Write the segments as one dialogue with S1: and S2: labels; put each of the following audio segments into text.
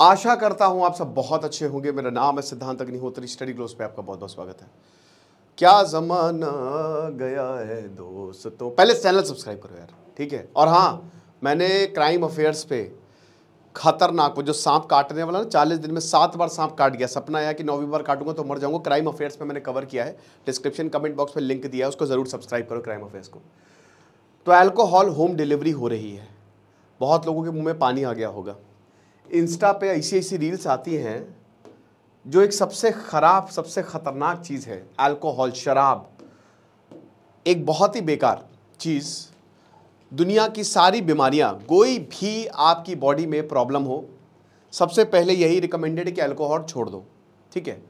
S1: आशा करता हूं आप सब बहुत अच्छे होंगे। मेरा नाम है सिद्धांत अग्निहोत्री। स्टडी ग्लोस पे आपका बहुत बहुत स्वागत है। क्या जमाना गया है दोस्तों। पहले चैनल सब्सक्राइब करो यार, ठीक है। और हाँ, मैंने क्राइम अफेयर्स पे खतरनाक वो जो सांप काटने वाला ना, 40 दिन में 7 बार सांप काट गया, सपना आया कि 9वीं बार काटूंगा तो मर जाऊंगा। क्राइम अफेयर्स पे मैंने कवर किया है, डिस्क्रिप्शन कमेंट बॉक्स में लिंक दिया है, उसको जरूर सब्सक्राइब करो क्राइम अफेयर्स को। तो अल्कोहल होम डिलीवरी हो रही है, बहुत लोगों के मुंह में पानी आ गया होगा। इंस्टा पे ऐसी ऐसी रील्स आती हैं जो एक सबसे खराब, सबसे खतरनाक चीज़ है अल्कोहल, शराब। एक बहुत ही बेकार चीज़। दुनिया की सारी बीमारियां, कोई भी आपकी बॉडी में प्रॉब्लम हो, सबसे पहले यही रिकमेंडेड है कि अल्कोहल छोड़ दो, ठीक है।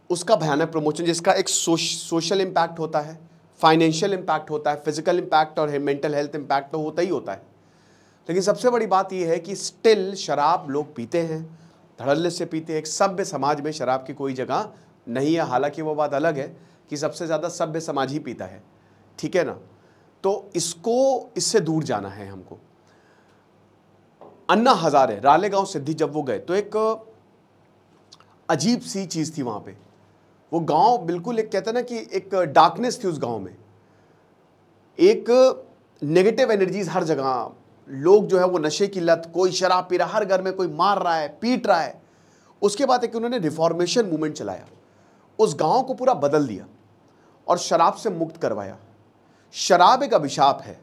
S1: उसका भयानक प्रमोशन, जिसका एक सोशल इम्पैक्ट होता है, फाइनेंशियल इम्पैक्ट होता है, फिजिकल इम्पैक्ट और मेंटल हेल्थ इम्पैक्ट तो होता ही होता है। लेकिन सबसे बड़ी बात यह है कि स्टिल शराब लोग पीते हैं, धड़ल्ले से पीते हैं। एक सभ्य समाज में शराब की कोई जगह नहीं है। हालांकि वो बात अलग है कि सबसे ज़्यादा सभ्य समाज ही पीता है, ठीक है ना। तो इससे दूर जाना है हमको। अन्ना हजारे रालेगांव सिद्धि जब वो गए तो एक अजीब सी चीज़ थी वहाँ पे। वो गांव बिल्कुल एक, कहते हैं ना कि एक डार्कनेस थी उस गांव में, एक नेगेटिव एनर्जीज हर जगह। लोग जो है वो नशे की लत, कोई शराब पी रहा, हर घर में कोई मार रहा है, पीट रहा है। उसके बाद एक उन्होंने रिफॉर्मेशन मूवमेंट चलाया, उस गांव को पूरा बदल दिया और शराब से मुक्त करवाया। शराब एक अभिशाप है,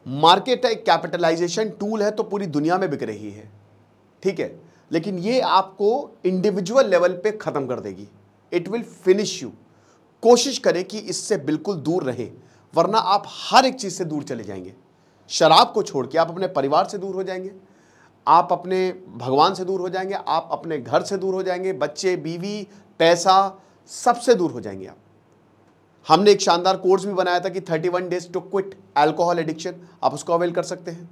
S1: मार्केट है, एक कैपिटलाइजेशन टूल है, तो पूरी दुनिया में बिक रही है, ठीक है। लेकिन ये आपको इंडिविजुअल लेवल पे खत्म कर देगी। It will finish you. कोशिश करें कि इससे बिल्कुल दूर रहें, वरना आप हर एक चीज से दूर चले जाएंगे। शराब को छोड़ के आप अपने परिवार से दूर हो जाएंगे, आप अपने भगवान से दूर हो जाएंगे, आप अपने घर से दूर हो जाएंगे, बच्चे, बीवी, पैसा, सबसे दूर हो जाएंगे आप। हमने एक शानदार कोर्स भी बनाया था कि 31 days to quit alcohol addiction, आप उसको अवेल कर सकते हैं।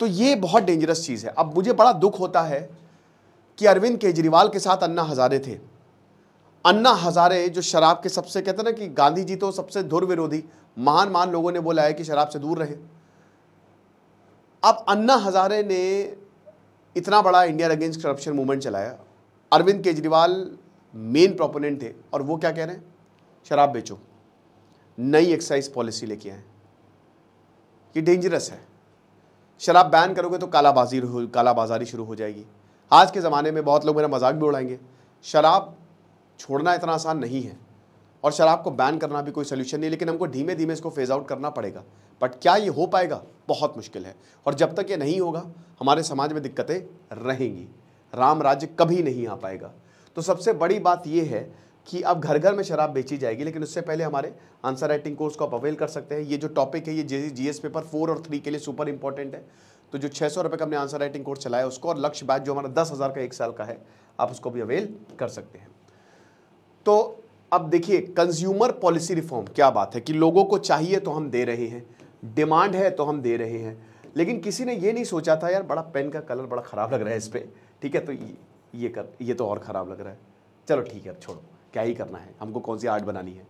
S1: तो ये बहुत डेंजरस चीज़ है। अब मुझे बड़ा दुख होता है कि अरविंद केजरीवाल के साथ अन्ना हजारे थे। अन्ना हजारे जो शराब के सबसे, कहते हैं ना कि गांधी जी तो सबसे धुर विरोधी, महान लोगों ने बोला है कि शराब से दूर रहे। अब अन्ना हजारे ने इतना बड़ा इंडिया अगेंस्ट करप्शन मूवमेंट चलाया। अरविंद केजरीवाल मेन प्रोपोनेंट थे और वो क्या कह रहे हैं, शराब बेचो, नई एक्साइज पॉलिसी लेके आए। ये डेंजरस है। शराब बैन करोगे तो कालाबाजारी शुरू हो जाएगी। आज के ज़माने में बहुत लोग मेरा मजाक भी उड़ाएंगे। शराब छोड़ना इतना आसान नहीं है और शराब को बैन करना भी कोई सोल्यूशन नहीं, लेकिन हमको धीमे धीमे इसको फेज आउट करना पड़ेगा। बट क्या ये हो पाएगा, बहुत मुश्किल है। और जब तक ये नहीं होगा, हमारे समाज में दिक्कतें रहेंगी, राम राज्य कभी नहीं आ पाएगा। तो सबसे बड़ी बात ये है कि अब घर घर में शराब बेची जाएगी, लेकिन उससे पहले हमारे आंसर राइटिंग कोर्स को आप अवेल कर सकते हैं। ये जो टॉपिक है ये जीएस पेपर 4 और 3 के लिए सुपर इंपॉर्टेंट है। तो जो 600 रुपये का हमने आंसर राइटिंग कोर्स चलाया उसको, और लक्ष्य बैच जो हमारा 10,000 का 1 साल का है, आप उसको भी अवेल कर सकते हैं। तो अब देखिए, कंज्यूमर पॉलिसी रिफॉर्म, क्या बात है कि लोगों को चाहिए तो हम दे रहे हैं, डिमांड है तो हम दे रहे हैं। लेकिन किसी ने ये नहीं सोचा था यार बड़ा पेन का कलर बड़ा ख़राब लग रहा है इस पर, ठीक है, तो ये तो और ख़राब लग रहा है, चलो ठीक है छोड़ो, क्या ही करना है, हमको कौन सी आर्ट बनानी है।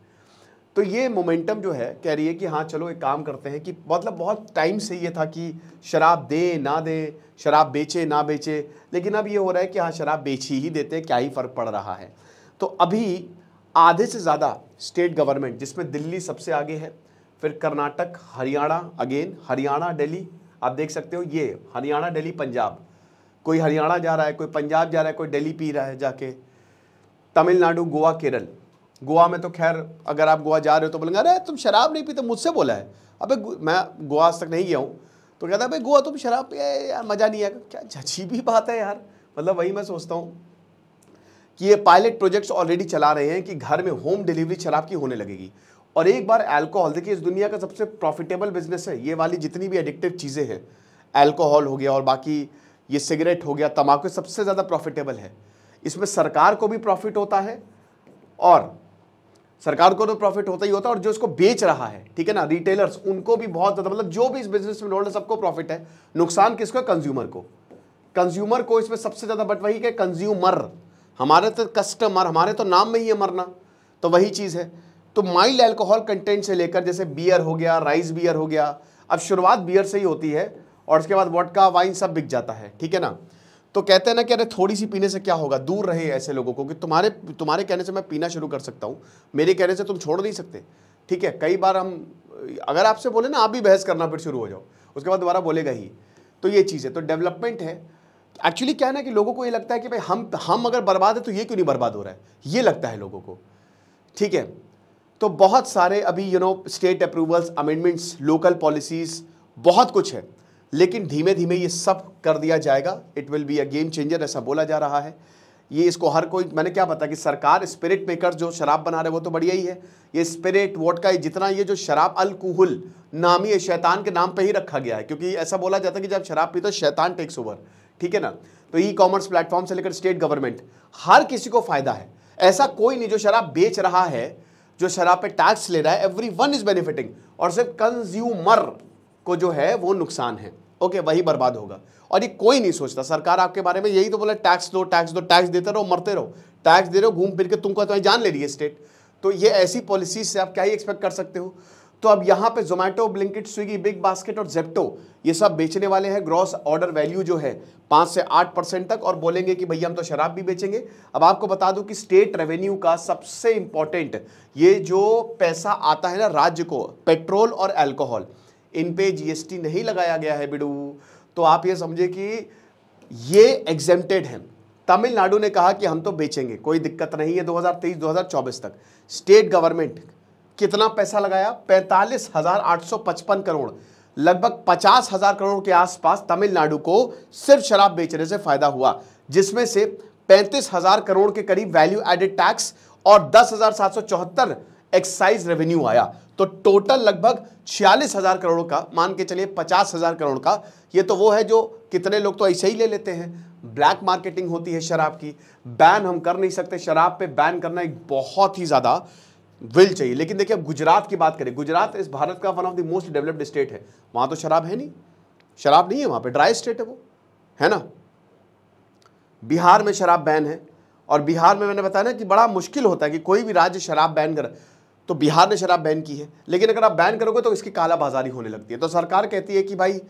S1: तो ये मोमेंटम जो है कह रही है कि हाँ चलो एक काम करते हैं कि मतलब बहुत टाइम से ये था कि शराब दे ना दे, शराब बेचे ना बेचे, लेकिन अब ये हो रहा है कि हाँ शराब बेची ही देते, क्या ही फ़र्क पड़ रहा है। तो अभी आधे से ज़्यादा स्टेट गवर्नमेंट, जिसमें दिल्ली सबसे आगे है, फिर कर्नाटक, हरियाणा, अगेन हरियाणा, दिल्ली, आप देख सकते हो ये हरियाणा, दिल्ली, पंजाब, कोई हरियाणा जा रहा है, कोई पंजाब जा रहा है, कोई दिल्ली पी रहा है जाके, तमिलनाडु, गोवा, केरल। गोवा में तो खैर अगर आप गोवा जा रहे हो तो बोलेंगे अरे तुम शराब नहीं पीते, मुझसे बोला है। अबे मैं गोवा आज तक नहीं गया हूँ, तो कहता है भाई गोवा तुम शराब पिए यार, मज़ा नहीं आएगा। क्या अजीब ही बात है यार। मतलब वही मैं सोचता हूँ कि ये पायलट प्रोजेक्ट्स ऑलरेडी चला रहे हैं कि घर में होम डिलीवरी शराब की होने लगेगी। और एक बार अल्कोहल, देखिए इस दुनिया का सबसे प्रॉफिटेबल बिजनेस है ये वाली जितनी भी एडिक्टिव चीज़ें हैं, अल्कोहल हो गया और बाकी ये सिगरेट हो गया, तम्बाकू, सबसे ज़्यादा प्रॉफिटेबल है। इसमें सरकार को भी प्रॉफिट होता है, और सरकार को तो प्रॉफिट होता ही होता है, और जो इसको बेच रहा है, ठीक है ना, रिटेलर्स, उनको भी बहुत ज़्यादा, मतलब जो भी इस बिजनेस में इन्वॉल्व है सबको प्रॉफिट है। नुकसान किसको है, कंज्यूमर को। कंज्यूमर को इसमें सबसे ज़्यादा, बट वही क्या, कंज्यूमर, हमारे तो कस्टमर, हमारे तो नाम में ही है मरना, तो वही चीज़ है। तो माइल्ड अल्कोहल कंटेंट से लेकर जैसे बियर हो गया, राइस बियर हो गया, अब शुरुआत बियर से ही होती है और उसके बाद वोडका, वाइन सब बिक जाता है, ठीक है ना। तो कहते हैं ना कि अरे थोड़ी सी पीने से क्या होगा, दूर रहे ऐसे लोगों को कि तुम्हारे कहने से मैं पीना शुरू कर सकता हूँ, मेरे कहने से तुम छोड़ नहीं सकते। ठीक है, कई बार हम अगर आपसे बोले ना आप भी बहस करना फिर शुरू हो जाओ, उसके बाद दोबारा बोलेगा ही। तो ये चीज़ है, तो डेवलपमेंट है। एक्चुअली क्या है ना कि लोगों को ये लगता है कि भाई हम अगर बर्बाद है तो ये क्यों नहीं बर्बाद हो रहा है, ये लगता है लोगों को। ठीक है, तो बहुत सारे अभी state approvals, amendments, local policies, बहुत कुछ है, लेकिन धीमे धीमे ये सब कर दिया जाएगा। It will be a game changer, ऐसा बोला जा रहा है। ये इसको हर कोई, मैंने क्या बताया कि सरकार स्पिरिट मेकर जो शराब बना रहे वो तो बढ़िया ही है, ये स्पिरिट वोडका जितना ये जो शराब अल्कोहल नाम ही शैतान के नाम पे ही रखा गया है, क्योंकि ऐसा बोला जाता है कि जब शराब पीते शैतान टेक्स ओवर। ठीक है ना, तो ई कॉमर्स प्लेटफॉर्म से लेकर स्टेट गवर्नमेंट, हर किसी को फायदा है। ऐसा कोई नहीं जो शराब बेच रहा है, जो शराब पे टैक्स ले रहा है, एवरीवन इज बेनिफिटिंग, और सिर्फ कंज्यूमर को जो है वो नुकसान है। ओके, वही बर्बाद होगा। और ये कोई नहीं सोचता, सरकार आपके बारे में यही तो बोला, टैक्स दो टैक्स दो, टैक्स देते रहो मरते रहो, टैक्स दे रहे हो घूम फिर के, तुमको तो जान ले रही है स्टेट। तो ये ऐसी पॉलिसीज से आप क्या ही एक्सपेक्ट कर सकते हो। तो अब यहाँ पे Zomato, Blinkit, Swiggy, big basket और जेप्टो ये सब बेचने वाले हैं ग्रॉस ऑर्डर वैल्यू जो है 5 से 8% तक, और बोलेंगे कि भैया हम तो शराब भी बेचेंगे। अब आपको बता दूं कि स्टेट रेवेन्यू का सबसे इंपॉर्टेंट ये जो पैसा आता है ना राज्य को, पेट्रोल और अल्कोहल, इन पे जीएसटी नहीं लगाया गया है बिडू। तो आप ये समझे कि ये एग्जेम्प्टेड है। तमिलनाडु ने कहा कि हम तो बेचेंगे, कोई दिक्कत नहीं है 2023-2024 तक। स्टेट गवर्नमेंट कितना पैसा लगाया, 45,855 करोड़, लगभग 50,000 करोड़ के आसपास तमिलनाडु को सिर्फ शराब बेचने से फायदा हुआ, जिसमें से 35,000 करोड़ के करीब वैल्यू एडेड टैक्स और 10,774 एक्साइज रेवेन्यू आया। तो टोटल लगभग 46,000 करोड़ का, मान के चलिए 50,000 करोड़ का। ये तो वो है जो कितने लोग तो ऐसे ही ले लेते हैं। ब्लैक मार्केटिंग होती है शराब की, बैन हम कर नहीं सकते, शराब पे बैन करना एक बहुत ही ज्यादा विल चाहिए। लेकिन देखिए अब गुजरात की बात करें, गुजरात इस भारत का one of the most developed state है, वहां तो शराब है नहीं, शराब नहीं है वहां पे, ड्राई स्टेट है वो, है ना। बिहार में शराब बैन है, और बिहार में मैंने बताया ना कि बड़ा मुश्किल होता है कि कोई भी राज्य शराब बैन करे, तो बिहार ने शराब बैन की है। लेकिन अगर आप बैन करोगे तो इसकी कालाबाजारी होने लगती है। तो सरकार कहती है कि भाई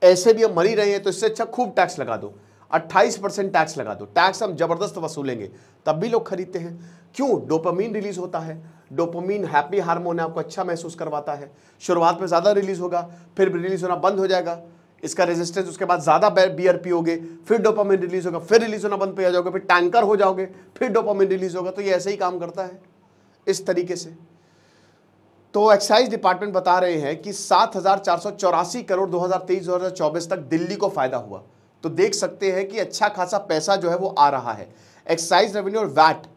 S1: ऐसे भी हम मर ही रहे हैं, तो इससे अच्छा खूब टैक्स लगा दो, 28% टैक्स लगा दो, टैक्स हम जबरदस्त वसूलेंगे, तब भी लोग खरीदते हैं। क्यों? डोपामीन रिलीज होता है, डोपामीन हैप्पी हार्मोन है, आपको अच्छा महसूस करवाता है। शुरुआत में ज़्यादा रिलीज होगा, फिर रिलीज होना बंद हो जाएगा, इसका रेजिस्टेंस, उसके बाद ज़्यादा बियर पियोगे, फिर डोपामीन रिलीज होगा, फिर रिलीज होना बंद पे आ जाओगे, फिर टैंकर हो जाओगे, फिर डोपामीन रिलीज होगा। तो ये ऐसे ही काम करता है इस तरीके से। तो एक्साइज डिपार्टमेंट बता रहे हैं कि 7,484 करोड़ 2023-2024 तक दिल्ली को फायदा हुआ। तो देख सकते हैं कि अच्छा खासा पैसा जो है वो आ रहा है। एक्साइज रेवेन्यू और वैट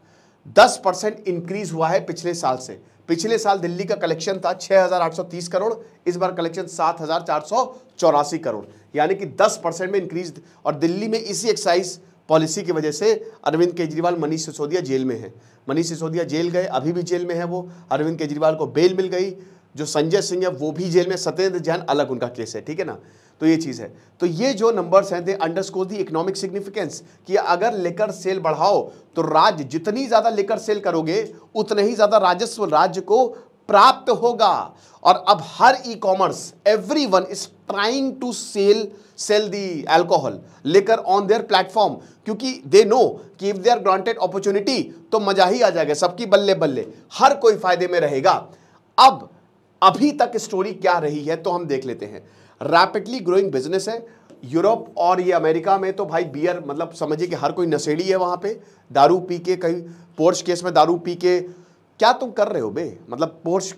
S1: 10% इंक्रीज हुआ है पिछले साल से। पिछले साल दिल्ली का कलेक्शन था 6,830 करोड़, इस बार कलेक्शन 7,484 करोड़, यानी कि 10% में इंक्रीज। और दिल्ली में इसी एक्साइज पॉलिसी की वजह से अरविंद केजरीवाल, मनीष सिसोदिया जेल में है। मनीष सिसोदिया जेल गए, अभी भी जेल में है वो। अरविंद केजरीवाल को बेल मिल गई। जो संजय सिंह है वो भी जेल में, सत्येंद्र जैन अलग उनका केस है, ठीक है ना। तो ये चीज़ है। तो ये जो नंबर्स हैं दे अंडरस्कोर दी इकोनॉमिक सिग्निफिकेंस कि अगर लिकर सेल बढ़ाओ तो राज्य, जितनी ज़्यादा लिकर सेल करोगे उतना ही ज़्यादा राजस्व राज्य को प्राप्त होगा। और अब हर e commerce, everyone is trying to sell the alcohol liquor on their platform, क्योंकि दे नो कि if they are granted opportunity तो मजा ही आ जाएगा, सबकी बल्ले बल्ले, हर कोई फायदे में रहेगा। अब अभी तक स्टोरी क्या रही है तो हम देख लेते हैं। रैपिडली ग्रोइंग बिजनेस है यूरोप और ये अमेरिका में। तो भाई बियर, मतलब समझिए कि हर कोई नशेड़ी है वहां पे, दारू पी के, कहीं पोर्श केस में दारू पी के, क्या तुम कर रहे हो बे, मतलब पोर्श,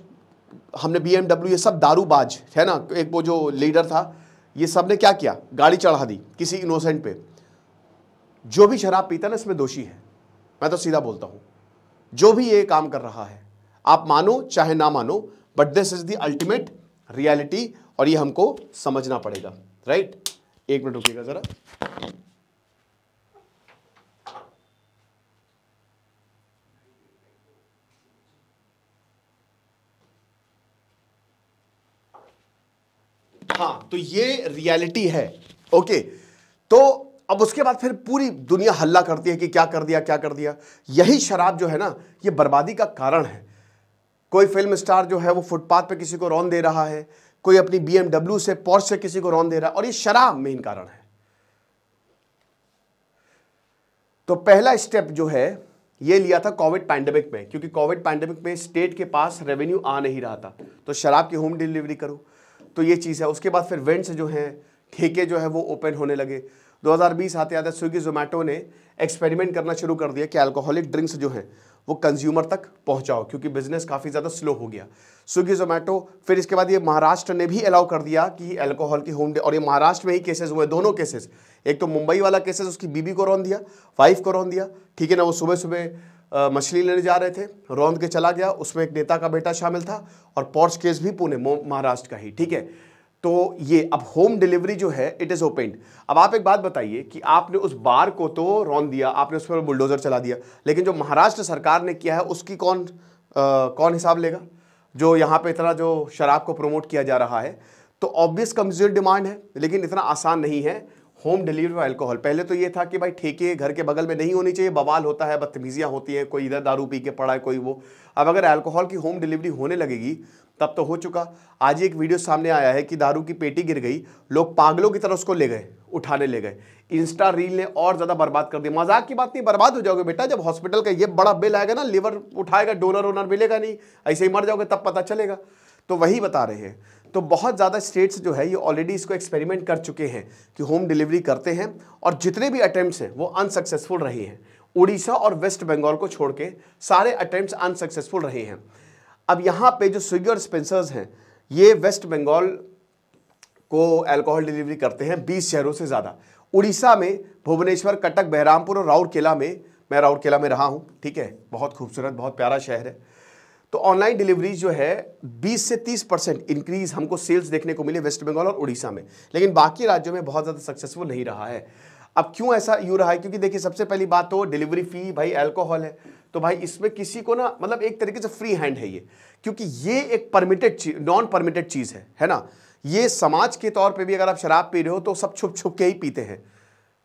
S1: हमने BMW, ये सब दारूबाज है ना। एक वो जो लीडर था, ये सब ने क्या किया, गाड़ी चढ़ा दी किसी इनोसेंट पे। जो भी शराब पीता ना इसमें दोषी है, मैं तो सीधा बोलता हूं। जो भी ये काम कर रहा है, आप मानो चाहे ना मानो, but this is the ultimate reality, और ये हमको समझना पड़ेगा, राइट। एक मिनट रुकिएगा जरा। हाँ, तो ये रियलिटी है। ओके, तो अब उसके बाद फिर पूरी दुनिया हल्ला करती है कि क्या कर दिया, क्या कर दिया। यही शराब जो है ना, ये बर्बादी का कारण है। कोई फिल्म स्टार जो है वो फुटपाथ पे किसी को रौंद दे रहा है, कोई अपनी BMW से, पोर्श से किसी को रौंद दे रहा है, और ये शराब मेन कारण है। तो पहला स्टेप जो है ये लिया था कोविड पैंडेमिक में, क्योंकि कोविड पैंडेमिक में स्टेट के पास रेवेन्यू आ नहीं रहा था, तो शराब की होम डिलीवरी करो, तो ये चीज़ है। उसके बाद फिर वेंट्स जो हैं, ठेके जो है वो ओपन होने लगे। 2020 आते आते स्विगी जोमेटो ने एक्सपेरिमेंट करना शुरू कर दिया कि अल्कोहलिक ड्रिंक्स जो हैं वो कंज्यूमर तक पहुंचाओ, क्योंकि बिजनेस काफ़ी ज़्यादा स्लो हो गया स्विगी जोमेटो। फिर इसके बाद ये महाराष्ट्र ने भी अलाउ कर दिया कि अल्कोहल की होम, और ये महाराष्ट्र में ही केसेस हुए, दोनों केसेस, एक तो मुंबई वाला केसेस उसकी बीबी को रौंद दिया, वाइफ को रौंद दिया, ठीक है ना। वो सुबह सुबह मछली लेने जा रहे थे, रौंद के चला गया, उसमें एक नेता का बेटा शामिल था, और पॉर्च केस भी पुणे महाराष्ट्र का ही, ठीक है। तो ये अब होम डिलीवरी जो है इट इज ओपेन्ड। अब आप एक बात बताइए कि आपने उस बार को तो रौंद दिया, आपने उस पर बुलडोजर चला दिया, लेकिन जो महाराष्ट्र सरकार ने किया है उसकी कौन हिसाब लेगा, जो यहाँ पे इतना जो शराब को प्रमोट किया जा रहा है। तो ऑब्वियस कंज्यूमर डिमांड है, लेकिन इतना आसान नहीं है होम डिलीवरी ऑफ अल्कोहल। पहले तो ये था कि भाई ठेके घर के बगल में नहीं होनी चाहिए, बवाल होता है, बदतमीजियाँ होती हैं, कोई इधर दारू पी के पड़ा है, कोई वो। अब अगर अल्कोहल की होम डिलीवरी होने लगेगी तब तो हो चुका। आज एक वीडियो सामने आया है कि दारू की पेटी गिर गई, लोग पागलों की तरह उसको ले गए, उठाने ले गए। इंस्टा रील ने और ज़्यादा बर्बाद कर दिया। मजाक की बात नहीं, बर्बाद हो जाओगे बेटा, जब हॉस्पिटल का ये बड़ा बिल आएगा ना, लिवर उठाएगा, डोनर वोनर मिलेगा नहीं, ऐसे ही मर जाओगे तब पता चलेगा। तो वही बता रहे हैं। तो बहुत ज़्यादा स्टेट्स जो है ये ऑलरेडी इसको एक्सपेरिमेंट कर चुके हैं कि होम डिलीवरी करते हैं, और जितने भी अटेम्प्ट्स हैं वो अनसक्सेसफुल रहे हैं। उड़ीसा और वेस्ट बंगाल को छोड़ के सारे अटेम्प्ट्स अनसक्सेसफुल रहे हैं। अब यहाँ पे जो स्विगी और स्पेंसर्स हैं ये वेस्ट बंगाल को अल्कोहल डिलीवरी करते हैं 20 शहरों से ज़्यादा। उड़ीसा में भुवनेश्वर, कटक, बहरामपुर और राउरकेला में, मैं राउरकेला में रहा हूँ, ठीक है, बहुत खूबसूरत, बहुत प्यारा शहर है। तो ऑनलाइन डिलीवरी जो है 20 से 30% इंक्रीज हमको सेल्स देखने को मिले वेस्ट बंगाल और उड़ीसा में, लेकिन बाकी राज्यों में बहुत ज़्यादा सक्सेसफुल नहीं रहा है। अब क्यों ऐसा यूँ रहा है? क्योंकि देखिए सबसे पहली बात तो डिलीवरी फी, भाई अल्कोहल है तो भाई इसमें किसी को ना, मतलब एक तरीके से फ्री हैंड है ये, क्योंकि ये एक परमिटेड चीज, नॉन परमिटेड चीज़ है ना। ये समाज के तौर पे भी अगर आप शराब पी रहे हो तो सब छुप छुप के ही पीते हैं,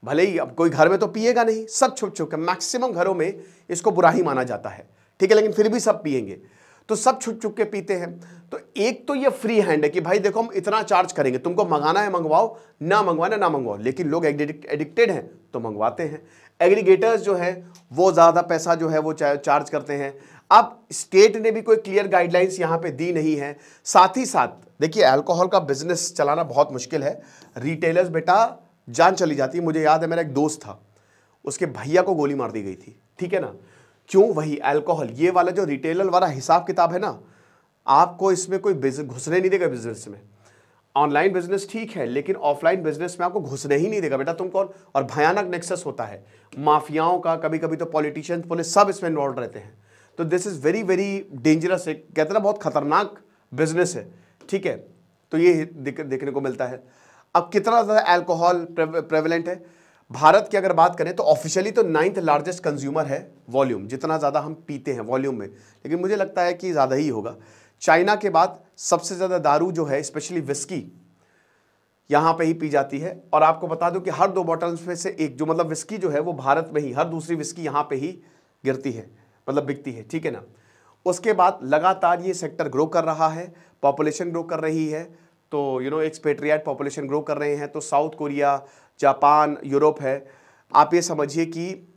S1: भले ही अब कोई घर में तो पिएगा नहीं, सब छुप छुप के, मैक्सिमम घरों में इसको बुरा ही माना जाता है, ठीक है, लेकिन फिर भी सब पिएंगे, तो सब छुप छुप के पीते हैं। तो एक तो ये फ्री हैंड है कि भाई देखो हम इतना चार्ज करेंगे, तुमको मंगाना है मंगवाओ, ना मंगवाना ना मंगवाओ, लेकिन लोग एडिक्टेड हैं तो मंगवाते हैं। एग्रीगेटर्स जो है वो ज़्यादा पैसा जो है वो चार्ज करते हैं। अब स्टेट ने भी कोई क्लियर गाइडलाइंस यहाँ पे दी नहीं है। साथ ही साथ देखिए अल्कोहल का बिजनेस चलाना बहुत मुश्किल है, रिटेलर्स बेटा जान चली जाती है। मुझे याद है मेरा एक दोस्त था, उसके भैया को गोली मार दी गई थी, ठीक है ना। क्यों? वही अल्कोहल। ये वाला जो रिटेलर वाला हिसाब किताब है ना, आपको इसमें कोई घुसने नहीं देगा बिजनेस में। ऑनलाइन बिजनेस ठीक है, लेकिन ऑफलाइन बिजनेस में आपको घुसने ही नहीं देगा बेटा, तुम कौन। और भयानक नेक्सस होता है माफियाओं का, कभी कभी तो पॉलिटिशियंस, पुलिस, सब इसमें इन्वॉल्व रहते हैं। तो this is very very dangerous, कहते ना बहुत खतरनाक बिजनेस है, ठीक है। तो ये देखने को मिलता है। अब कितना ज़्यादा अल्कोहल प्रेवलेंट है भारत की अगर बात करें तो ऑफिशियली तो 9th लार्जेस्ट कंज्यूमर है वॉल्यूम, जितना ज़्यादा हम पीते हैं वॉल्यूम में, लेकिन मुझे लगता है कि ज़्यादा ही होगा। चाइना के बाद सबसे ज़्यादा दारू जो है स्पेशली विस्की यहाँ पे ही पी जाती है। और आपको बता दूं कि हर 2 बॉटल्स में से एक जो, मतलब विस्की जो है वो भारत में ही, हर दूसरी विस्की यहाँ पे ही गिरती है, मतलब बिकती है, ठीक है ना। उसके बाद लगातार ये सेक्टर ग्रो कर रहा है, पॉपुलेशन ग्रो कर रही है, तो एक्सपेट्रिएट पॉपुलेशन ग्रो कर रहे हैं। तो साउथ कोरिया, जापान, यूरोप है, आप ये समझिए कि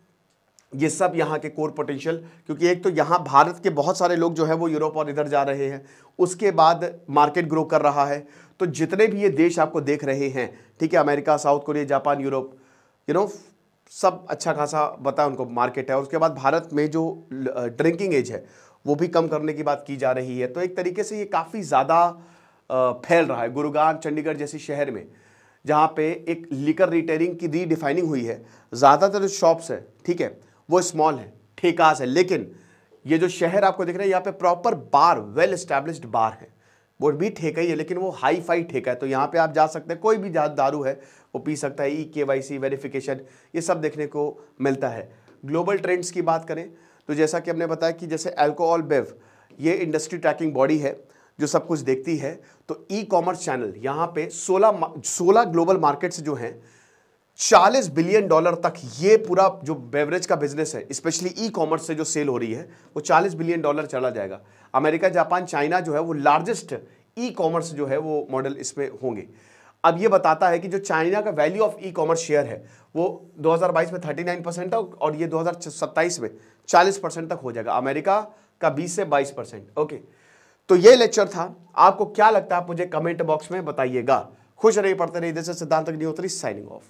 S1: ये सब यहाँ के कोर पोटेंशियल, क्योंकि एक तो यहाँ भारत के बहुत सारे लोग जो है वो यूरोप और इधर जा रहे हैं, उसके बाद मार्केट ग्रो कर रहा है। तो जितने भी ये देश आपको देख रहे हैं, ठीक है, America, south Korea, Japan, Europe, सब अच्छा खासा बता उनको मार्केट है। और उसके बाद भारत में जो ड्रिंकिंग एज है वो भी कम करने की बात की जा रही है। तो एक तरीके से ये काफ़ी ज़्यादा फैल रहा है। गुरुग्राम, चंडीगढ़ जैसी शहर में जहाँ पे एक लिकर रिटेलिंग की रीडिफाइनिंग हुई है, ज़्यादातर जो शॉप्स है, ठीक है, वो स्मॉल है, ठेकास है, लेकिन ये जो शहर आपको दिख रहा है यहाँ पे प्रॉपर बार, वेल एस्टैब्लिश्ड बार है, वो भी ठेका ही है, लेकिन वो हाई फाई ठेका है। तो यहाँ पे आप जा सकते हैं, कोई भी दारू है वो पी सकता है, KYC वेरिफिकेशन, ये सब देखने को मिलता है। ग्लोबल ट्रेंड्स की बात करें तो जैसा कि हमने बताया कि जैसे अल्कोहल बेव, ये इंडस्ट्री ट्रैकिंग बॉडी है जो सब कुछ देखती है। तो ई-कॉमर्स चैनल यहाँ पे 16 ग्लोबल मार्केट्स जो हैं, $40 बिलियन तक ये पूरा जो बेवरेज का बिजनेस है, स्पेशली ई-कॉमर्स से जो सेल हो रही है, वो $40 बिलियन चला जाएगा। अमेरिका, जापान, चाइना जो है वो लार्जेस्ट ई-कॉमर्स जो है वो मॉडल इसमें होंगे। अब ये बताता है कि जो चाइना का value of e commerce share है वो 2022 में 39% है और ये 2027 में 40% तक हो जाएगा। अमेरिका का 20 से 22%। ओके, तो ये लेक्चर था। आपको क्या लगता है आप मुझे कमेंट बॉक्स में बताइएगा। खुश रहिए, पढ़ते रहिए। दिस इज सिद्धांत अग्निहोत्री साइनिंग ऑफ।